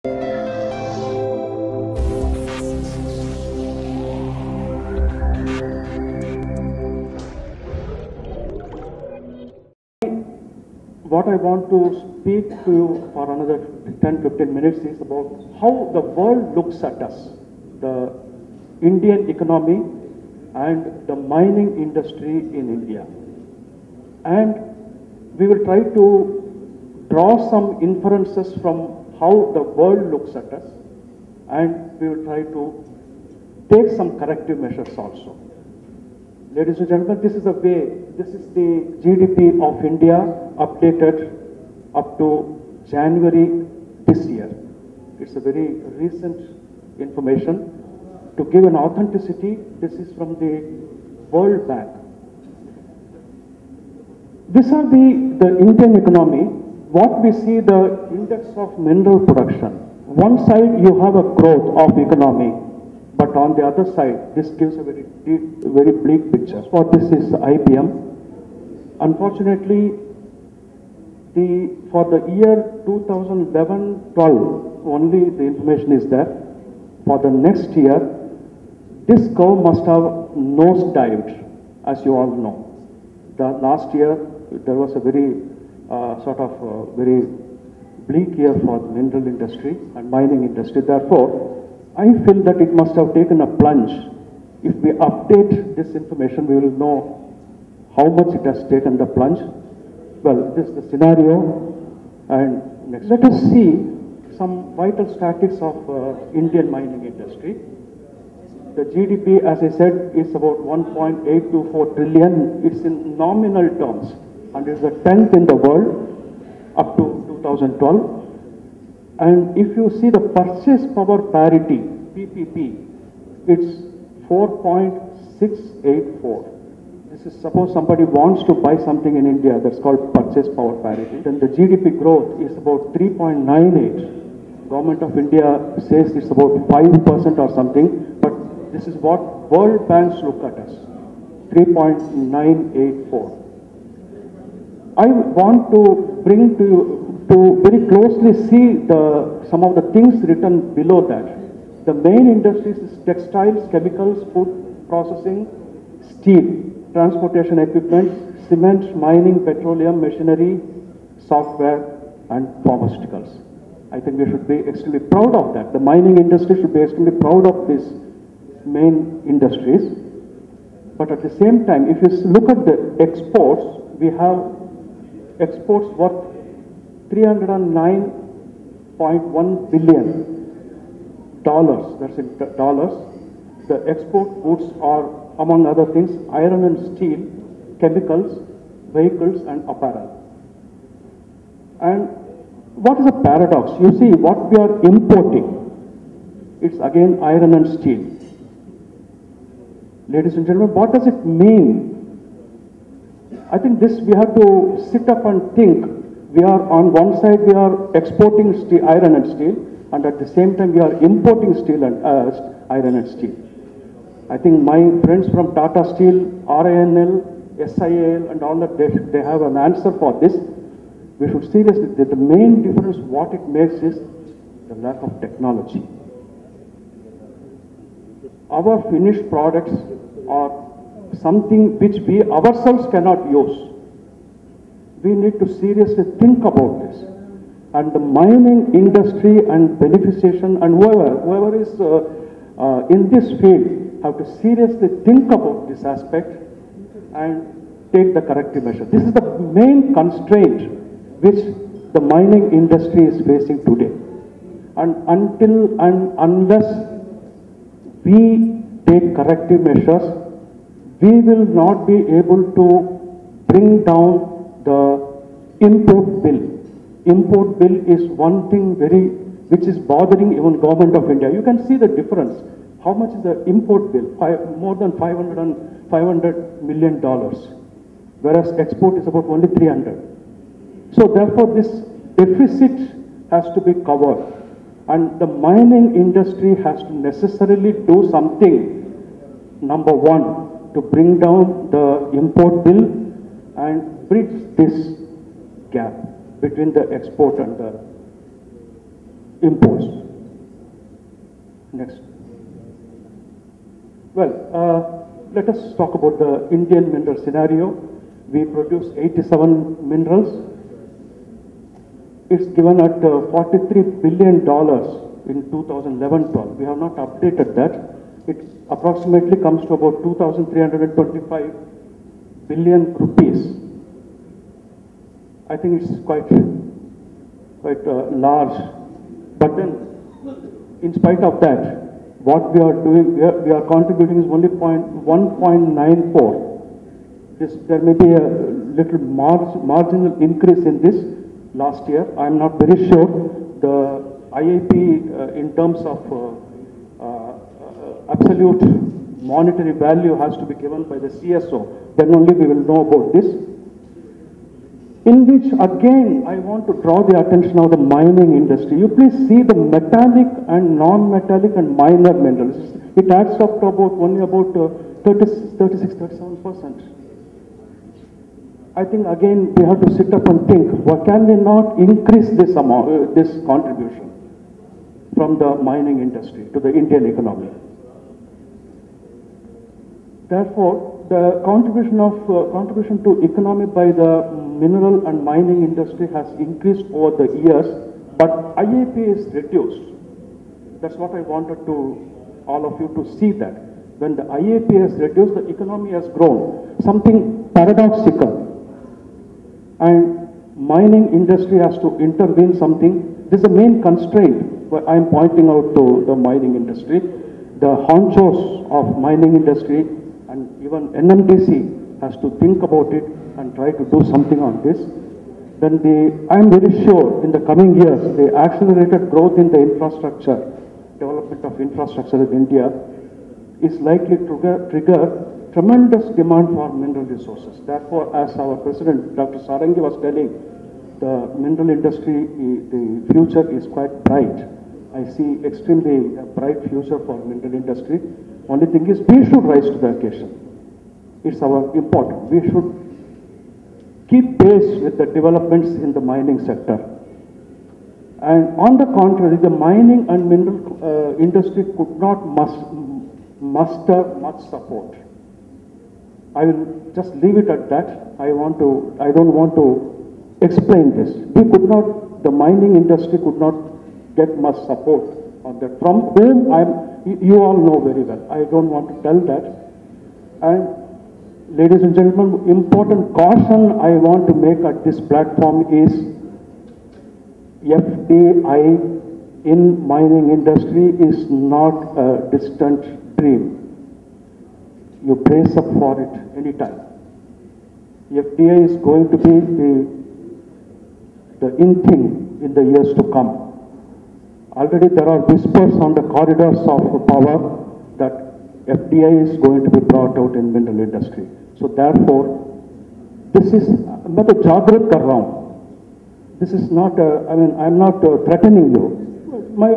What I want to speak to you for another 10-15 minutes is about how the world looks at us, the Indian economy and the mining industry in India. And we will try to draw some inferences from how the world looks at us, and we will try to take some corrective measures also. Ladies and gentlemen, this is the GDP of India updated up to January this year. It's a very recent information. To give an authenticity, this is from the World Bank. These are the Indian economy. What we see, the index of mineral production. One side you have a growth of economy, but on the other side, this gives a very deep, very bleak picture. For this is IBM. Unfortunately, for the year 2011-12, only the information is there. For the next year, this curve must have nosedived, as you all know. The last year, there was a very very bleak year for the mineral industry and mining industry. Therefore, I feel that it must have taken a plunge. If we update this information, we will know how much it has taken the plunge. Well, this is the scenario. And next, let us see some vital statistics of Indian mining industry. The GDP, as I said, is about 1.824 trillion. It's in nominal terms, and it's the 10th in the world up to 2012. And if you see the purchase power parity, PPP, it's 4.684. This is, suppose somebody wants to buy something in India, that's called purchase power parity. Then the GDP growth is about 3.98. Government of India says it's about 5% or something, but this is what World Banks look at us, 3.984. I want to bring to you to very closely see some of the things written below that. The main industries is textiles, chemicals, food processing, steel, transportation equipment, cement, mining, petroleum, machinery, software, and pharmaceuticals. I think we should be extremely proud of that. The mining industry should be extremely proud of these main industries. But at the same time, if you look at the exports, we have exports worth $309.1 billion. That's in dollars. The export goods are, among other things, iron and steel, chemicals, vehicles, and apparel. And what is a paradox? You see, what we are importing, it's again iron and steel. Ladies and gentlemen, what does it mean? I think this we have to sit up and think. We are on one side, we are exporting steel, iron and steel, and at the same time we are importing steel and iron and steel. I think my friends from Tata Steel, RINL, SIAL, and all that, they have an answer for this. We should seriously, the main difference what it makes is the lack of technology. Our finished products are something which we ourselves cannot use. We need to seriously think about this. And the mining industry and beneficiation and whoever is in this field have to seriously think about this aspect and take the corrective measure. This is the main constraint which the mining industry is facing today. And until and unless we take corrective measures, we will not be able to bring down the import bill. Import bill is one thing which is bothering even Government of India. You can see the difference. How much is the import bill? More than $500 million, whereas export is about only 300. So therefore, this deficit has to be covered, and the mining industry has to necessarily do something. Number one, to bring down the import bill and bridge this gap between the export and the imports. Next. Well, let us talk about the Indian mineral scenario. We produce 87 minerals. It's given at $43 billion in 2011-12. We have not updated that. It approximately comes to about 2,325 billion rupees. I think it's quite large. But then, in spite of that, what we are doing, we are contributing is only 1.94. There may be a little marginal increase in this last year. I am not very sure. The IAP in terms of absolute monetary value has to be given by the CSO. Then only we will know about this. In which again I want to draw the attention of the mining industry. You please see the metallic and non-metallic and minor minerals. It adds up to only about 36-37%. I think again we have to sit up and think, why can we not increase this amount, this contribution from the mining industry to the Indian economy? Therefore, the contribution to economy by the mineral and mining industry has increased over the years, but IAP is reduced. That's what I wanted to all of you to see, that when the IAP has reduced, the economy has grown. Something paradoxical. And mining industry has to intervene something. This is the main constraint I am pointing out to the mining industry. The honchos of mining industry and even NMDC has to think about it and try to do something on this. Then I am very sure in the coming years, the accelerated growth in the infrastructure, development of infrastructure in India is likely to trigger tremendous demand for mineral resources. Therefore, as our President, Dr. Sarangi was telling, the mineral industry, the future is quite bright. I see extremely bright future for mineral industry. Only thing is, we should rise to the occasion. It's our important. We should keep pace with the developments in the mining sector. And on the contrary, the mining and mineral industry could not muster much support. I will just leave it at that. I don't want to explain this. The mining industry could not get much support on that. From whom you all know very well. I don't want to tell that. And ladies and gentlemen, important caution I want to make at this platform is FDI in mining industry is not a distant dream. You brace up for it anytime. FDI is going to be the in thing in the years to come. Already there are whispers on the corridors of power that FDI is going to be brought out in mineral industry. So therefore, this is not a jagrat kar raha hu. This is not I'm not threatening you. My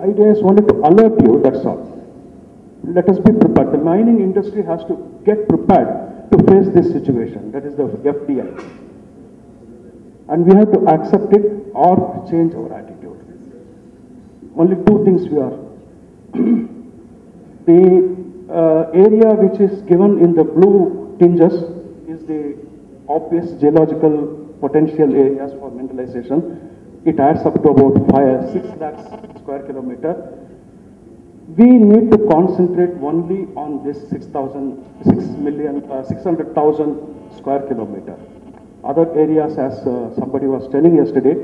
idea is only to alert you, that's all. Let us be prepared. The mining industry has to get prepared to face this situation. That is the FDI. And we have to accept it or change our attitude. Only two things we are. The area which is given in the blue tinges is the obvious geological potential areas for mineralization. It adds up to about 6 lakhs square kilometer. We need to concentrate only on this 600,000 square kilometer. Other areas, as somebody was telling yesterday,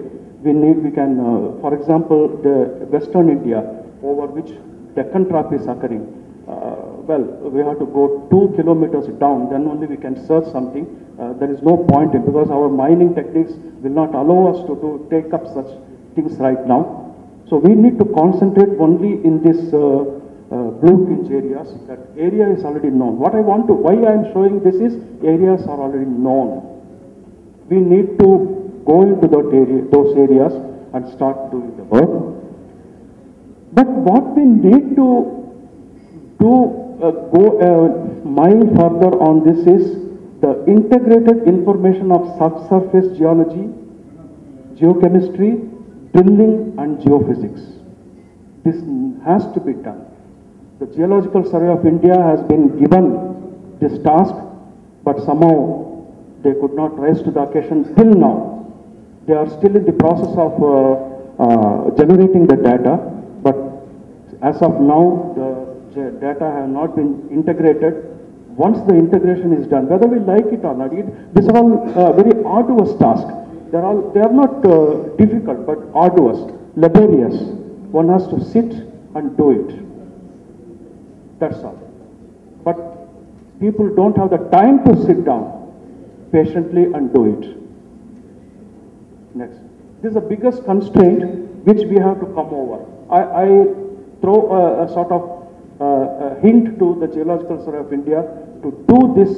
we can, for example, the Western India, over which Deccan Trough is occurring. Well, we have to go 2 kilometers down, then only we can search something. There is no point in, because our mining techniques will not allow us to take up such things right now. So we need to concentrate only in this blue tinge areas. That area is already known. Why I am showing this is areas are already known. We need to go into those areas and start doing the work. But what we need to do, go a mile further on this is the integrated information of subsurface geology, geochemistry, drilling and geophysics. This has to be done. The Geological Survey of India has been given this task, but somehow they could not rise to the occasion till now. They are still in the process of generating the data, but as of now, the data have not been integrated. Once the integration is done, whether we like it or not, these are all very arduous tasks. They are not difficult, but arduous, laborious. One has to sit and do it. That's all. But people don't have the time to sit down patiently and do it. Next. This is the biggest constraint which we have to come over. I throw a sort of hint to the Geological Survey of India to do this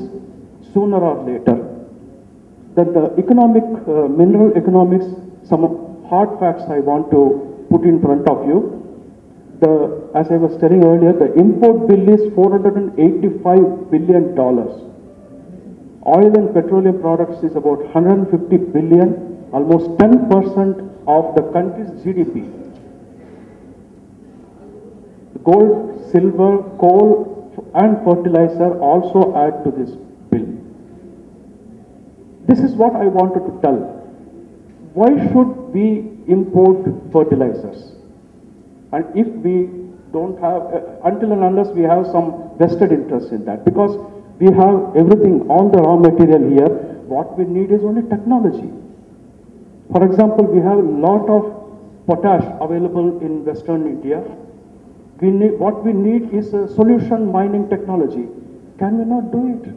sooner or later. Then the economic, mineral economics, some hard facts I want to put in front of you. As I was telling earlier, the import bill is $485 billion. Oil and petroleum products is about 150 billion, almost 10% of the country's GDP. Gold, silver, coal and fertilizer also add to this bill. This is what I wanted to tell. Why should we import fertilizers? And if we don't have, until and unless we have some vested interest in that, because we have everything, all the raw material here, what we need is only technology. For example, we have a lot of potash available in Western India. What we need is a solution mining technology. Can we not do it?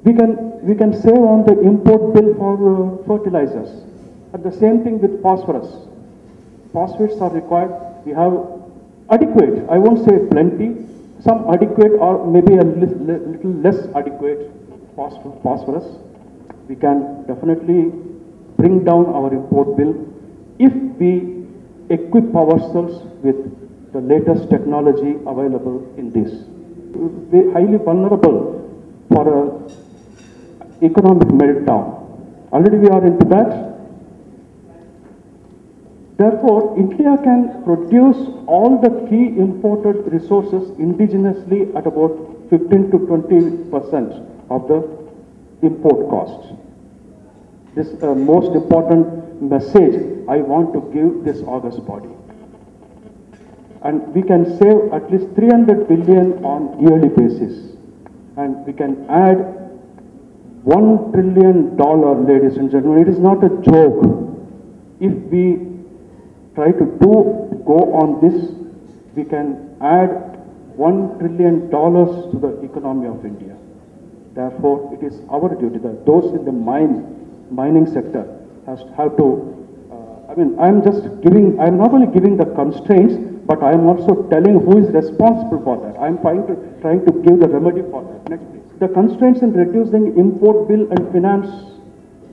We can save on the import bill for fertilizers. And the same thing with phosphorus. Phosphates are required. We have adequate, I won't say plenty, some adequate or maybe a little less adequate phosphorus. We can definitely bring down our import bill if we equip ourselves with the latest technology available in this. We are highly vulnerable for an economic meltdown. Already we are into that. Therefore, India can produce all the key imported resources indigenously at about 15 to 20% of the import cost. This is the most important message I want to give this august body. And we can save at least 300 billion on yearly basis. And we can add $1 trillion, ladies and gentlemen. It is not a joke. If we try to go on this, we can add $1 trillion to the economy of India. Therefore, it is our duty that those in the mining sector have to, I'm not only giving the constraints, but I am also telling who is responsible for that. I am trying to give the remedy for that. Next, please. The constraints in reducing import bill and finance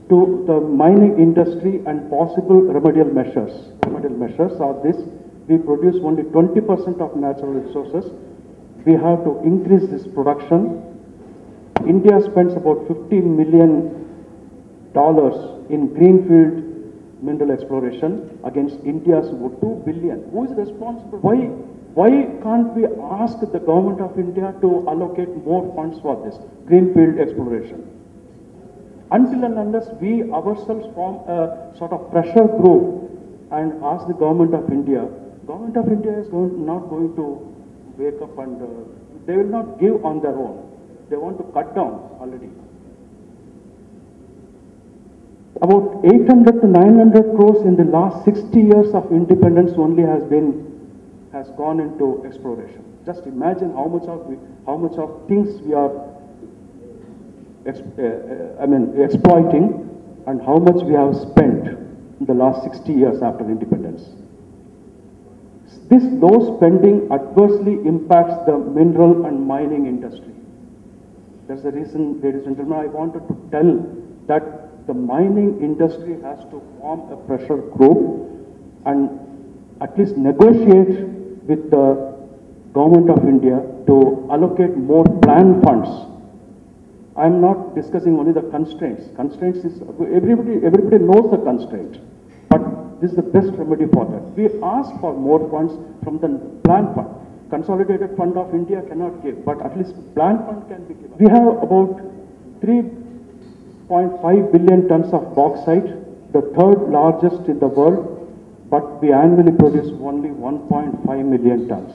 to the mining industry and possible remedial measures. Remedial measures are this: we produce only 20% of natural resources. We have to increase this production. India spends about $50 million in greenfield mineral exploration against India's $2 billion. Who is responsible? Why can't we ask the government of India to allocate more funds for this greenfield exploration? Until and unless we ourselves form a sort of pressure group and ask the government of India is not going to wake up and they will not give on their own. They want to cut down already. About 800 to 900 crores in the last 60 years of independence only has gone into exploration. Just imagine how much of things we are exploiting and how much we have spent in the last 60 years after independence. This low spending adversely impacts the mineral and mining industry. That's the reason, ladies and gentlemen, I wanted to tell that the mining industry has to form a pressure group and at least negotiate with the government of India to allocate more planned funds. I'm not discussing only the constraints. Constraints is, everybody knows the constraint. But this is the best remedy for that. We ask for more funds from the plant fund. Consolidated Fund of India cannot give, but at least plant fund can be given. We have about 3.5 billion tons of bauxite, the third largest in the world, but we annually produce only 1.5 million tons.